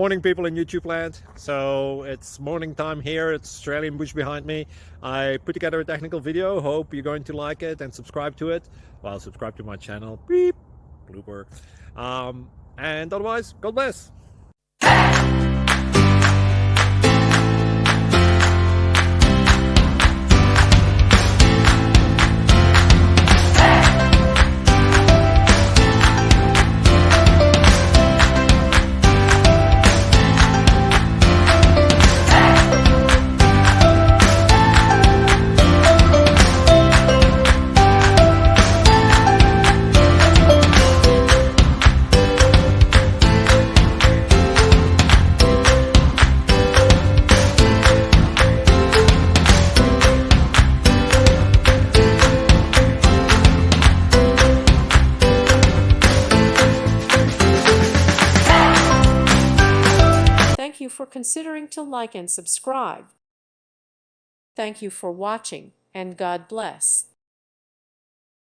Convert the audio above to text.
Morning, people in YouTube land. So it's morning time here. It's Australian bush behind me. I put together a technical video. Hope you're going to like it and subscribe to it. Well, subscribe to my channel. Beep. Blooper. And otherwise, God bless. Thank you for considering to like and subscribe. Thank you for watching, and God bless.